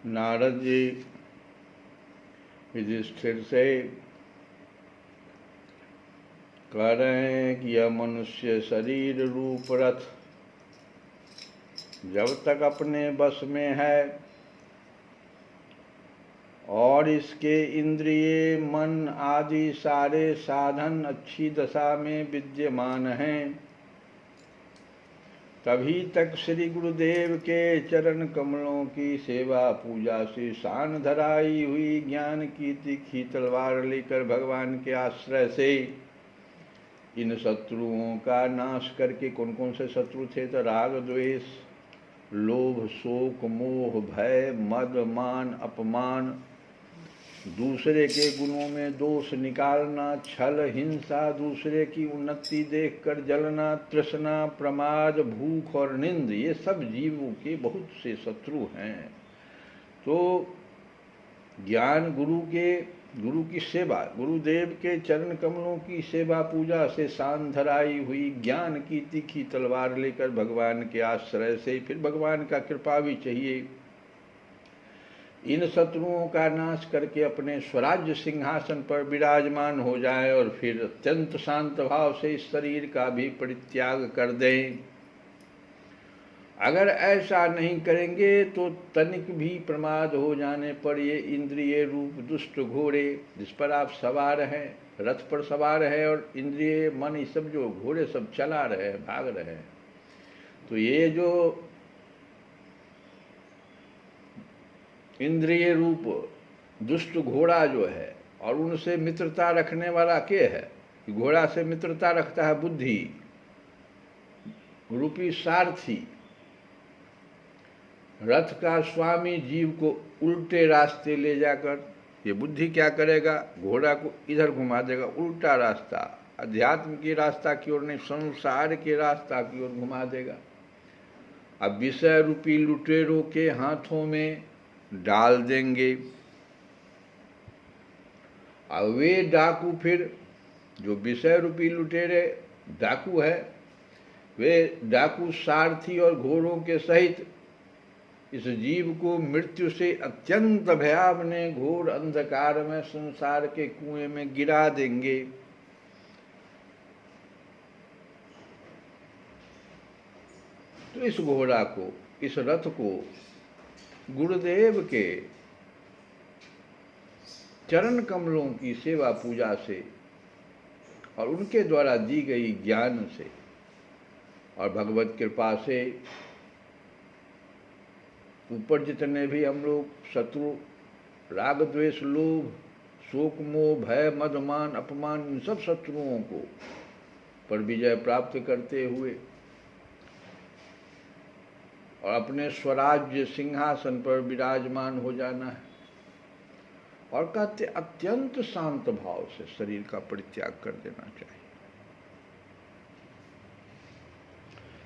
नारद जी युधिष्ठिर से कह रहे हैं कि यह मनुष्य शरीर रूप रथ जब तक अपने बस में है और इसके इंद्रिय मन आदि सारे साधन अच्छी दशा में विद्यमान हैं, तभी तक श्री गुरुदेव के चरण कमलों की सेवा पूजा से शान धराई हुई ज्ञान की तीखी तलवार लेकर भगवान के आश्रय से इन शत्रुओं का नाश करके, कौन कौन से शत्रु थे तो राग द्वेष लोभ शोक मोह भय मद मान अपमान, दूसरे के गुणों में दोष निकालना, छल हिंसा, दूसरे की उन्नति देखकर जलना, तृष्णा प्रमाद भूख और निंद, ये सब जीवों के बहुत से शत्रु हैं। तो ज्ञान गुरु की सेवा, गुरुदेव के चरण कमलों की सेवा पूजा से शान धराई हुई ज्ञान की तीखी तलवार लेकर भगवान के आश्रय से, फिर भगवान का कृपा भी चाहिए, इन शत्रुओं का नाश करके अपने स्वराज्य सिंहासन पर विराजमान हो जाए और फिर अत्यंत शांत भाव से इस शरीर का भी परित्याग कर दें। अगर ऐसा नहीं करेंगे तो तनिक भी प्रमाद हो जाने पर ये इंद्रिय रूप दुष्ट घोड़े जिस पर आप सवार हैं, रथ पर सवार है और इंद्रिय मन ये सब जो घोड़े सब चला रहे हैं, भाग रहे हैं, तो ये जो इंद्रिय रूप दुष्ट घोड़ा जो है और उनसे मित्रता रखने वाला के है, घोड़ा से मित्रता रखता है बुद्धि रूपी सारथी, रथ का स्वामी जीव को उल्टे रास्ते ले जाकर, ये बुद्धि क्या करेगा, घोड़ा को इधर घुमा देगा, उल्टा रास्ता, अध्यात्म के रास्ता की ओर नहीं, संसार के रास्ता की ओर घुमा देगा। अब विषय रूपी लुटेरों के हाथों में डाल देंगे। अब वे डाकू, फिर जो विषय रूपी लुटेरे डाकू है, वे डाकू सारथी और घोड़ों के सहित इस जीव को मृत्यु से अत्यंत भयावने घोर अंधकार में संसार के कुएं में गिरा देंगे। तो इस घोड़ा को, इस रथ को गुरुदेव के चरण कमलों की सेवा पूजा से और उनके द्वारा दी गई ज्ञान से और भगवत कृपा से ऊपर जितने भी हम लोग शत्रु राग द्वेष लोभ शोक मोह भय मद मान अपमान, इन सब शत्रुओं को पर विजय प्राप्त करते हुए और अपने स्वराज्य सिंहासन पर विराजमान हो जाना है। और कहते अत्यंत शांत भाव से शरीर का परित्याग कर देना चाहिए।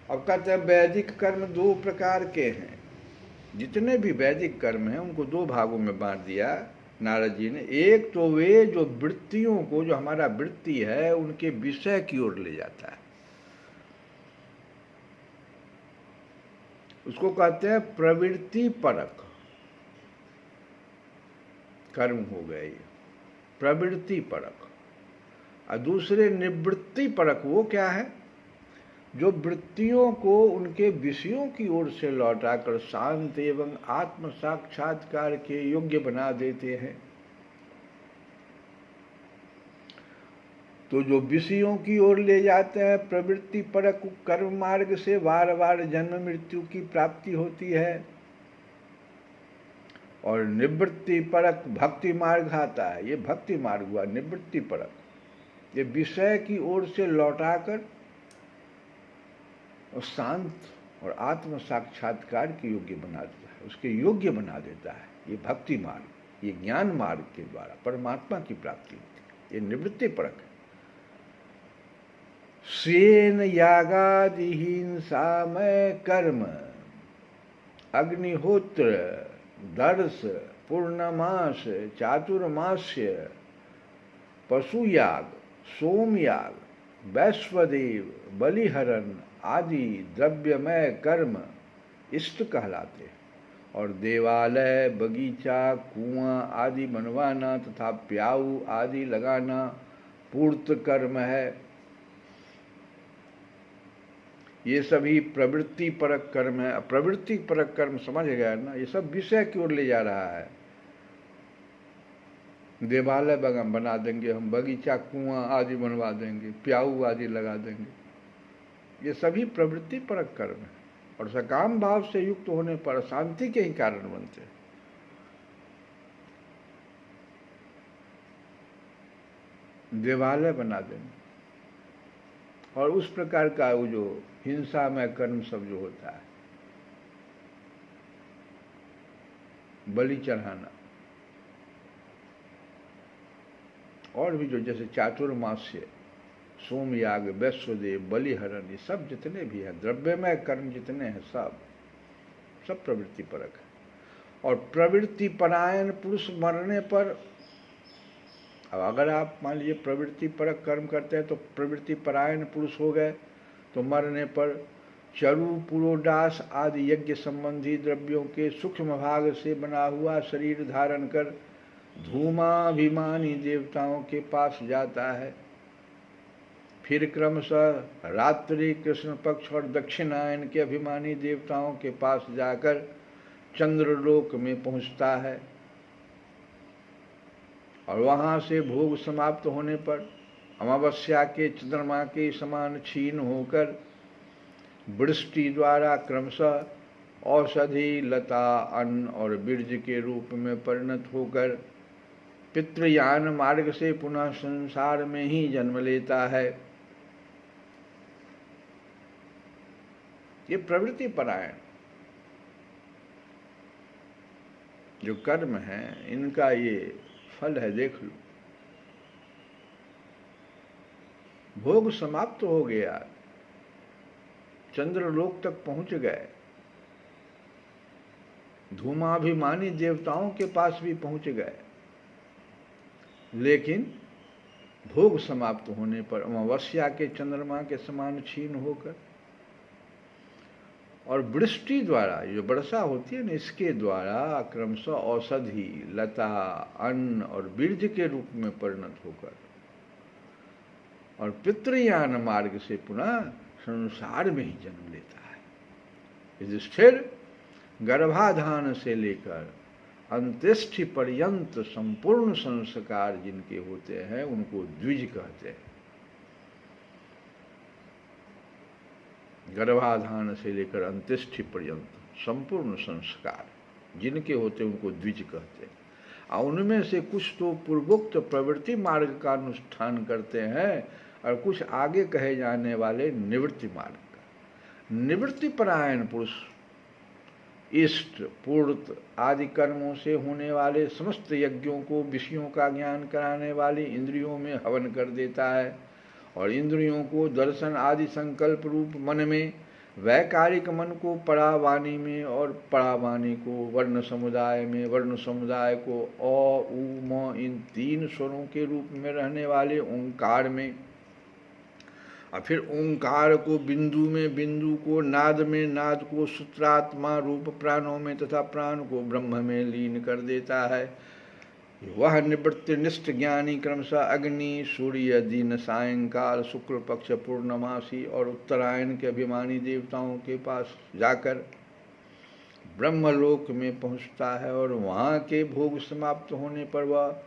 अब कहते हैं वैदिक कर्म दो प्रकार के हैं, जितने भी वैदिक कर्म हैं उनको दो भागों में बांट दिया नारद जी ने। एक तो वे जो वृत्तियों को, जो हमारा वृत्ति है, उनके विषय की ओर ले जाता है, उसको कहते हैं प्रवृत्ति परक कर्म हो गए, प्रवृत्ति परक। और दूसरे निवृत्ति परक, वो क्या है, जो वृत्तियों को उनके विषयों की ओर से लौटाकर शांत एवं आत्म साक्षात्कार के योग्य बना देते हैं। तो जो विषयों की ओर ले जाते हैं प्रवृत्ति परक कर्म मार्ग से बार बार जन्म मृत्यु की प्राप्ति होती है, और निवृत्ति परक भक्ति मार्ग आता है। ये भक्ति मार्ग हुआ निवृत्ति परक, ये विषय की ओर से लौटाकर और शांत और आत्म साक्षात्कार के योग्य बना देता है, उसके योग्य बना देता है। ये भक्ति मार्ग, ये ज्ञान मार्ग के द्वारा परमात्मा की प्राप्ति होती है, ये निवृत्ति परक है। स्वेन यागादि हिंसामय कर्म अग्निहोत्र दर्श पूर्णमास चातुर्मास्य पशुयाग सोमयाग वैश्वदेव बलिहरण आदि द्रव्यमय कर्म इष्ट कहलाते हैं। और देवालय, बगीचा, कुआं आदि बनवाना तथा प्याऊ आदि लगाना पूर्त कर्म है। ये सभी प्रवृत्ति परक कर्म है। प्रवृत्ति परक कर्म समझ गया ना, ये सब विषय की ओर ले जा रहा है। देवालय बना देंगे हम, बगीचा कुआं आदि बनवा देंगे, प्याऊ आदि लगा देंगे, ये सभी प्रवृत्ति परक कर्म है और सकाम भाव से युक्त होने पर शांति के ही कारण बनते हैं। देवालय बना देंगे और उस प्रकार का वो जो हिंसा में कर्म सब जो होता है, बलि चढ़ाना और भी जो जैसे चातुर्मास्य, सोमयाग, वैश्वदेव, बलिहरण, ये सब जितने भी हैं द्रव्यमय कर्म जितने हैं सब प्रवृत्ति परक है। और प्रवृत्ति परायण पुरुष मरने पर, अब अगर आप मान लीजिए प्रवृत्ति परक कर्म करते हैं तो प्रवृत्ति परायण पुरुष हो गए, तो मरने पर चरु, पुरोडास आदि यज्ञ संबंधी द्रव्यों के सूक्ष्म भाग से बना हुआ शरीर धारण कर धूमाभिमानी देवताओं के पास जाता है। फिर क्रमशः रात्रि, कृष्ण पक्ष और दक्षिणायन के अभिमानी देवताओं के पास जाकर चंद्रलोक में पहुंचता है और वहां से भोग समाप्त होने पर अमावस्या के चंद्रमा के समान क्षीण होकर वृष्टि द्वारा क्रमशः औषधि, लता, अन्न और बीज के रूप में परिणत होकर पितृयान मार्ग से पुनः संसार में ही जन्म लेता है। ये प्रवृत्ति परायण जो कर्म है, इनका ये फल है, देख लो। भोग समाप्त हो गया, चंद्रलोक तक पहुंच गए, धूमाभिमानी देवताओं के पास भी पहुंच गए, लेकिन भोग समाप्त होने पर अमावस्या के चंद्रमा के समान क्षीण होकर और वृष्टि द्वारा, जो वर्षा होती है ना, इसके द्वारा क्रमशः औषधि, लता, अन्न और बीज के रूप में परिणत होकर और पितृयान मार्ग से पुनः संसार में ही जन्म लेता है। युधिष्ठिर, गर्भाधान से लेकर अंत्येष्टि पर्यंत संपूर्ण संस्कार जिनके होते हैं उनको द्विज कहते हैं। गर्भाधान से लेकर अंत्येष्टि पर्यंत संपूर्ण संस्कार जिनके होते हैं उनको द्विज कहते हैं। और उनमें से कुछ तो पूर्वोक्त प्रवृत्ति मार्ग का अनुष्ठान करते हैं और कुछ आगे कहे जाने वाले निवृत्ति मार्ग का। निवृत्ति परायण पुरुष इष्ट, पूर्त आदि कर्मों से होने वाले समस्त यज्ञों को विषयों का ज्ञान कराने वाली इंद्रियों में हवन कर देता है और इंद्रियों को दर्शन आदि संकल्प रूप मन में, वैकारिक मन को परावाणी में और परावाणी को वर्ण समुदाय में, वर्ण समुदाय को अ, उ, म इन तीन स्वरों के रूप में रहने वाले ओंकार में, और फिर ओंकार को बिंदु में, बिंदु को नाद में, नाद को सूत्रात्मा रूप प्राणों में तथा प्राण को ब्रह्म में लीन कर देता है। वह निवृत्ति निष्ठ ज्ञानी क्रमशः अग्नि, सूर्य, दिन, सायंकाल, शुक्ल पक्ष, पूर्णमासी और उत्तरायण के अभिमानी देवताओं के पास जाकर ब्रह्मलोक में पहुंचता है और वहाँ के भोग समाप्त होने पर वह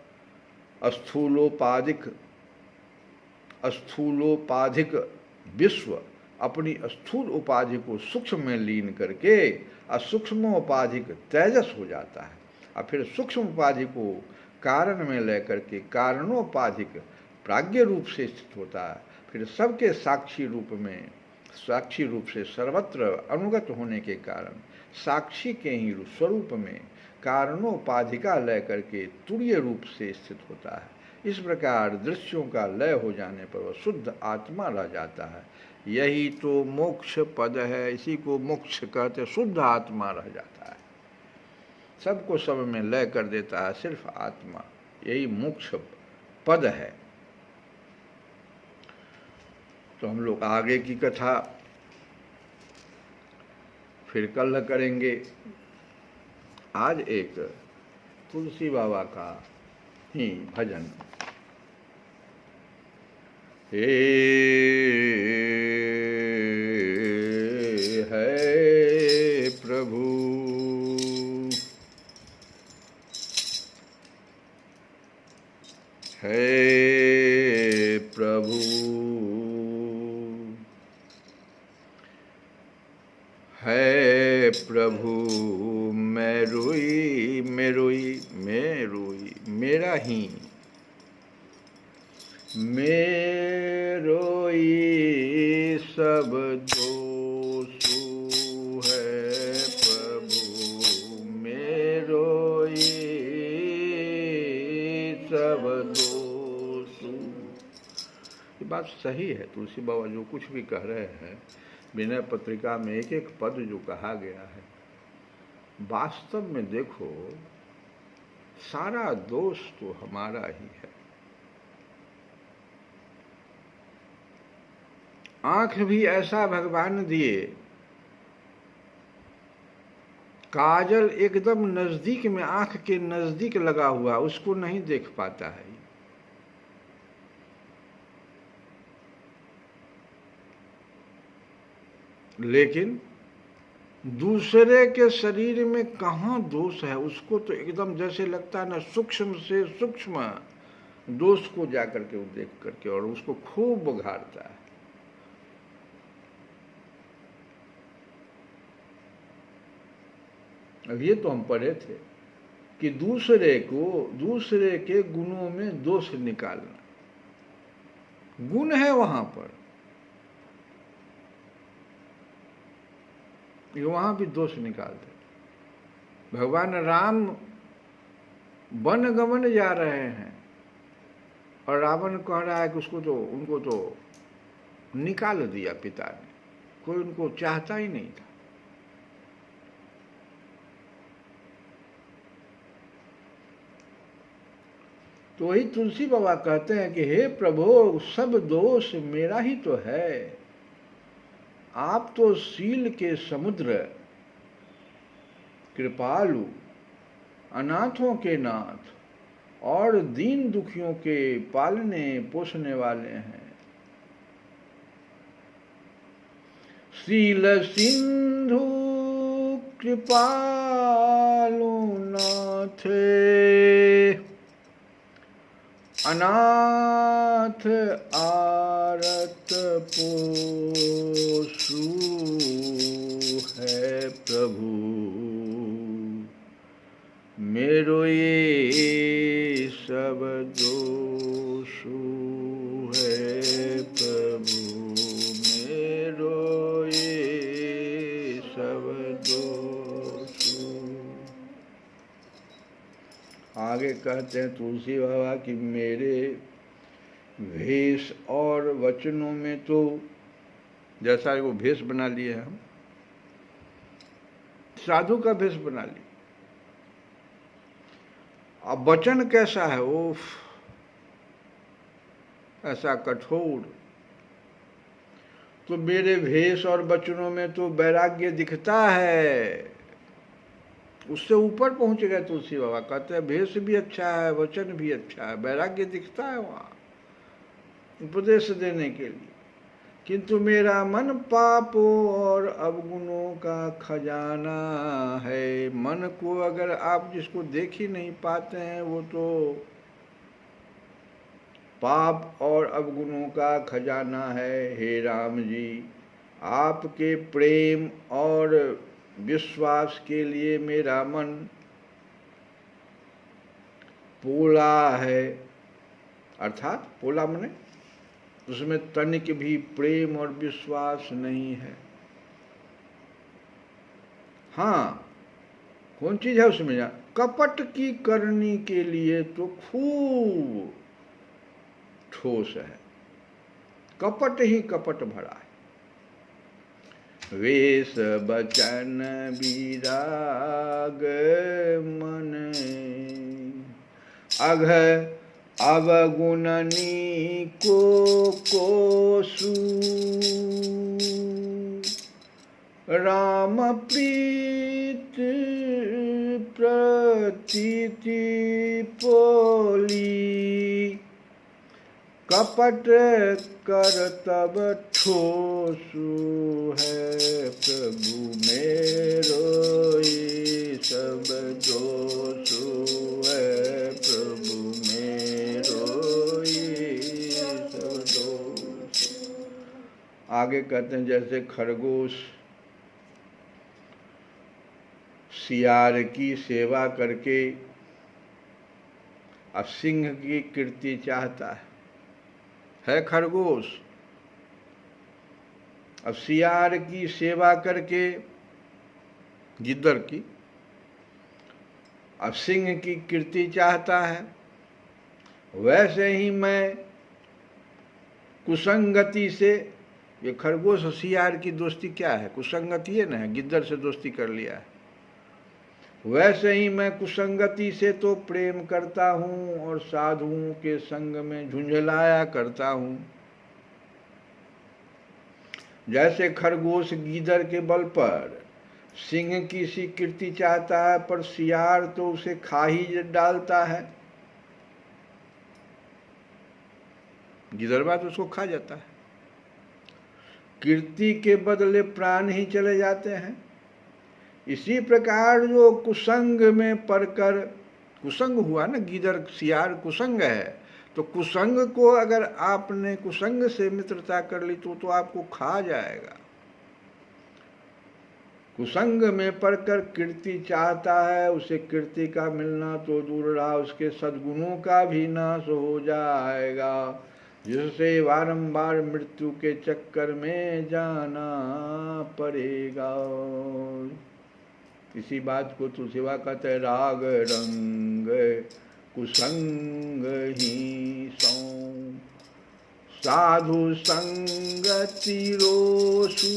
स्थूलोपाधिक विश्व अपनी स्थूल उपाधि को सूक्ष्म में लीन करके असूक्ष्मोपाधिक तेजस हो जाता है और फिर सूक्ष्म उपाधि को कारण में लेकर के कारणोपाधिक प्राज्ञ रूप से स्थित होता है। फिर सबके साक्षी रूप से सर्वत्र अनुगत होने के कारण साक्षी के ही स्वरूप में कारणोपाधिका लय करके तुरीय रूप से स्थित होता है। इस प्रकार दृश्यों का लय हो जाने पर वह शुद्ध आत्मा रह जाता है। यही तो मोक्ष पद है, इसी को मोक्ष कहते, शुद्ध आत्मा रह जाता है, सबको सब में लय कर देता है, सिर्फ आत्मा, यही मोक्ष पद है। तो हम लोग आगे की कथा फिर कल करेंगे। आज एक तुलसी बाबा का ही भजन। हे है प्रभु हे प्रभु है प्रभु, मैं रोई मैं रोई मैं रोई, मेरा ही मैं रोई सब दोषु है प्रभु, मैं रोई सब दोषु। ये बात सही है, तुलसी बाबा जो कुछ भी कह रहे हैं, विनय पत्रिका में एक एक पद जो कहा गया है, वास्तव में देखो सारा दोष तो हमारा ही है। आंख भी ऐसा भगवान दिए, काजल एकदम नजदीक में, आंख के नजदीक लगा हुआ, उसको नहीं देख पाता है। लेकिन दूसरे के शरीर में कहाँ दोष है, उसको तो एकदम जैसे लगता है ना, सूक्ष्म से सूक्ष्म दोष को जाकर के वो देख करके और उसको खूब बघाड़ता है। अब ये तो हम पढ़े थे कि दूसरे के गुणों में दोष निकालना, गुण है वहां पर, ये वहां भी दोष निकालते। भगवान राम वन गमन जा रहे हैं और रावण कह रहा है कि उनको तो निकाल दिया पिता ने, कोई उनको चाहता ही नहीं था। तो वही तुलसी बाबा कहते हैं कि हे प्रभु, सब दोष मेरा ही तो है, आप तो शील के समुद्र, कृपालु, अनाथों के नाथ और दीन दुखियों के पालने पोसने वाले हैं। शील सिंधु कृपालु नाथ, अनाथ आरत पोषु है प्रभु, मेरो ये सब दोषु है प्रभु, मेरो ये सब दोषु। आगे कहते हैं तुलसी बाबा कि मेरे भेष और वचनों में तो, जैसा वो भेष बना लिए हम, साधु का भेष बना लिया, अब वचन कैसा है, ओफ ऐसा कठोर। तो मेरे भेष और वचनों में तो वैराग्य दिखता है, उससे ऊपर पहुंच गए तुलसी बाबा। कहते हैं भेष भी अच्छा है, वचन भी अच्छा है, वैराग्य दिखता है वहां उपदेश देने के लिए। किंतु मेरा मन पापों और अवगुणों का खजाना है। मन को अगर आप जिसको देख ही नहीं पाते हैं, वो तो पाप और अवगुणों का खजाना है। हे राम जी, आपके प्रेम और विश्वास के लिए मेरा मन पोला है, अर्थात पोला मने उसमें तनिक भी प्रेम और विश्वास नहीं है। हाँ, कौन चीज है उसमें? कपट की करनी के लिए तो खूब ठोस है, कपट ही कपट भरा है। वेश बचन विराग मन अघ अवगुणनी को कोसु, राम प्रीत प्रभु तीति पोली, कपट कर तब ठोसु है प्रभु मेरो ये सब दोषु है प्रभु मेरो ये सब दोषु। आगे कहते हैं जैसे खरगोश सियार की सेवा करके अब सिंह की कीर्ति चाहता है खरगोश। अब सियार की सेवा करके गिद्दर की अब सिंह की कीर्ति चाहता है। वैसे ही मैं कुसंगति से, ये खरगोश और सियार की दोस्ती क्या है? कुसंगति है ना, गिद्दर से दोस्ती कर लिया है। वैसे ही मैं कुसंगति से तो प्रेम करता हूँ और साधुओं के संग में झुंझलाया करता हूँ। जैसे खरगोश गीदड़ के बल पर सिंह की सी कीर्ति चाहता है, पर सियार तो उसे खा ही डालता है। गिदड़बा तो उसको खा जाता है। कीर्ति के बदले प्राण ही चले जाते हैं। इसी प्रकार जो कुसंग में पड़कर, कुसंग हुआ ना, गीदड़ सियार कुसंग है, तो कुसंग को अगर आपने कुसंग से मित्रता कर ली तो आपको खा जाएगा। कुसंग में पड़कर कीर्ति चाहता है, उसे कीर्ति का मिलना तो दूर रहा, उसके सद्गुणों का भी नाश हो जाएगा, जिससे बारंबार मृत्यु के चक्कर में जाना पड़ेगा। इसी बात को तुलसीवा कहते हैं, राग रंग कुसंग ही सौ, साधु संगति रोसु,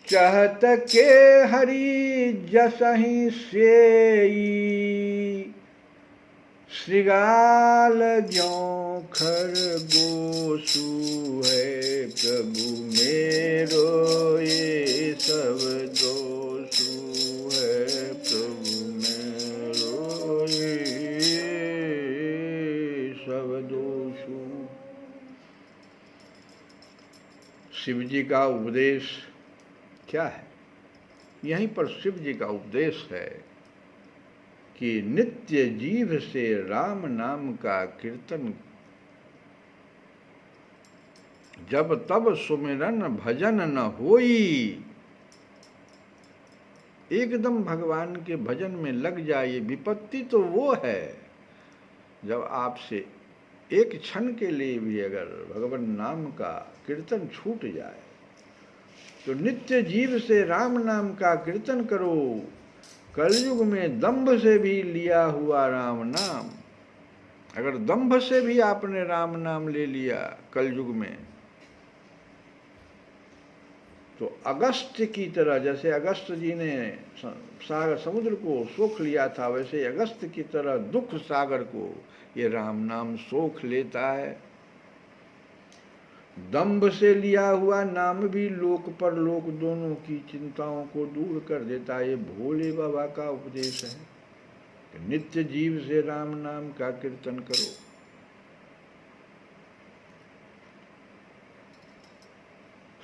चहत के हरि जसहि सेई, श्रृगाल ज्यों खरगोशु है प्रभु मेरो ये सब दोषु है प्रभु मेरो ये सब दोषु। शिव जी का उपदेश क्या है? यहीं पर शिव जी का उपदेश है कि नित्य जीव से राम नाम का कीर्तन, जब तब सुमिरन भजन न होई। एकदम भगवान के भजन में लग जाइए। विपत्ति तो वो है जब आपसे एक क्षण के लिए भी अगर भगवान नाम का कीर्तन छूट जाए। तो नित्य जीव से राम नाम का कीर्तन करो। कलयुग में दंभ से भी लिया हुआ राम नाम, अगर दंभ से भी आपने राम नाम ले लिया कलयुग में, तो अगस्त्य की तरह, जैसे अगस्त्य जी ने सागर समुद्र को सोख लिया था, वैसे अगस्त्य की तरह दुख सागर को ये राम नाम सोख लेता है। दंभ से लिया हुआ नाम भी लोक पर लोक दोनों की चिंताओं को दूर कर देता है। ये भोले बाबा का उपदेश है कि नित्य जीव से राम नाम का कीर्तन करो।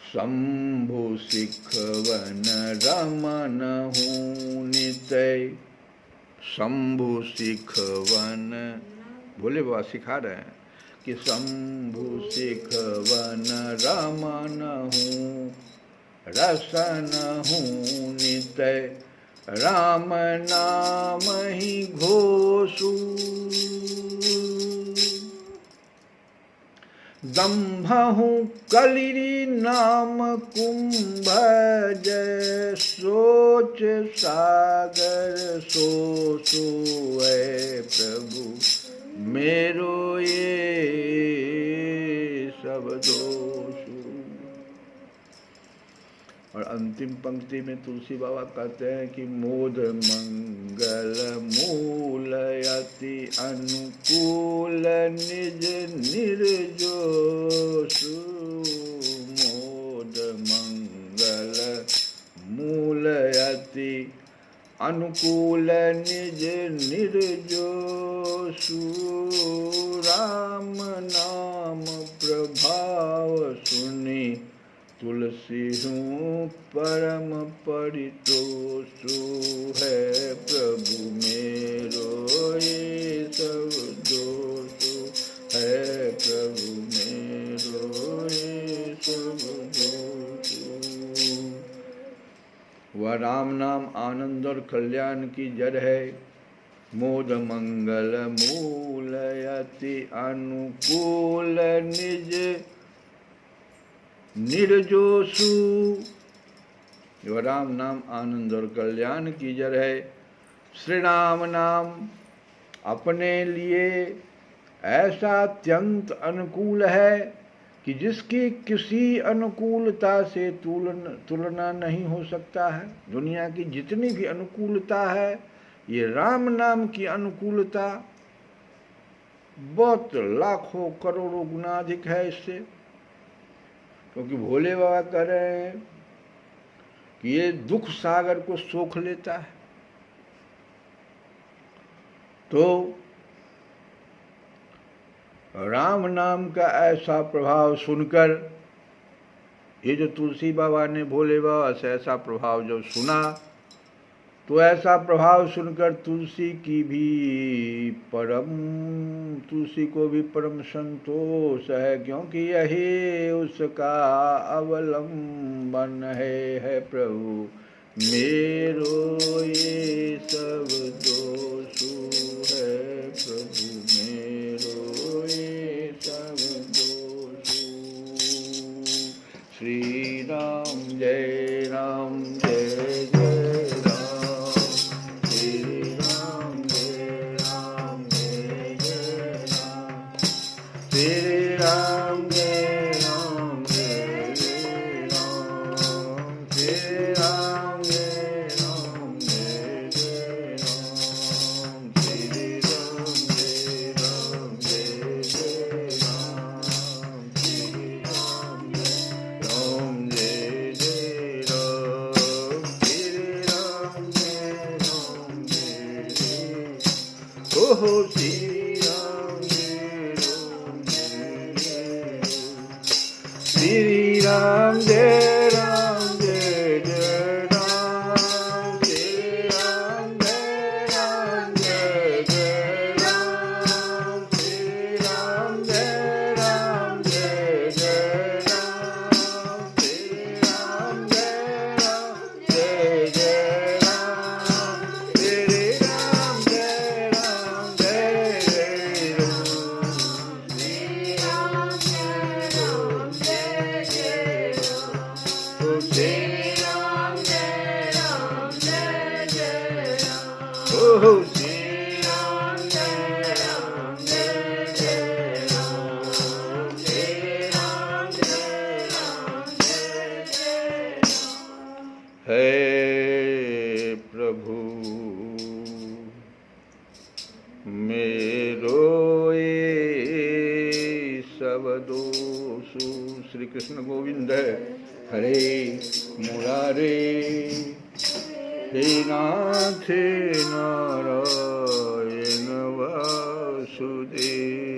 शंभु सिखवन रमन हूँ नितय, शंभु सिखवन, भोले बाबा सिखा रहे हैं कि शंभु सिखवन रमन हूँ, रसन हूँ नितय, राम नाम ही घोषु, दंभ हूँ कलिरी नाम कुंभ जय, सोच सागर सोसु है प्रभु मेरो ये सब दोषु। और अंतिम पंक्ति में तुलसी बाबा कहते हैं कि मोद मंगल मूल अति अनुकूल निज निर्जोषु, मोद मंगल मूल अति अति अनुकूल निज निर्जोसु राम नाम प्रभाव सुनि तुलसी हूँ परम परितोषु है प्रभु मेरो ये सब दोषु है प्रभु मेरो ये सब दोषु। वह राम नाम आनंद और कल्याण की जड़ है, मोद मंगल मूल अति अनुकूल निज निर्जोसु। जो राम नाम आनंद और कल्याण की जड़ है। श्री राम नाम अपने लिए ऐसा अत्यंत अनुकूल है कि जिसकी किसी अनुकूलता से तुलना नहीं हो सकता है। दुनिया की जितनी भी अनुकूलता है, ये राम नाम की अनुकूलता बहुत लाखों करोड़ों गुना अधिक है इससे। क्योंकि भोले बाबा कह रहे हैं कि ये दुख सागर को सोख लेता है। तो राम नाम का ऐसा प्रभाव सुनकर, ये जो तुलसी बाबा ने भोले बाबा से ऐसा प्रभाव जब सुना, तो ऐसा प्रभाव सुनकर तुलसी को भी परम संतोष है, क्योंकि यही उसका अवलंबन है प्रभु मेरो ये सब दोषु है प्रभु मेरो ये सब दोषु। श्री राम जय राम जय जय राम, श्री राम जय राम जय जय राम, श्री राम जय राम जय जय राम, श्री राम जय राम जय जय राम, श्री राम जय राम जय जय राम, श्री राम जय राम जय जय राम, श्री राम जय राम जय जय। ओहो श्री राम जय राम जय जय, श्री राम जय राम जय जय राम, श्री राम जय राम जय जय राम, श्री राम जय राम जय जय राम, श्री राम जय राम जय जय राम, श्री राम जय राम जय जय राम, श्री राम जय राम जय जय राम, श्री राम जय राम जय जय राम, ओहो श्री राम जय राम जय जय राम, श्री राम जय राम जय जय राम। हे प्रभु मेरो ये सब दोषु। श्री कृष्ण गोविंद हरे मुरारे, हे नाथ नारायण वासुदेव।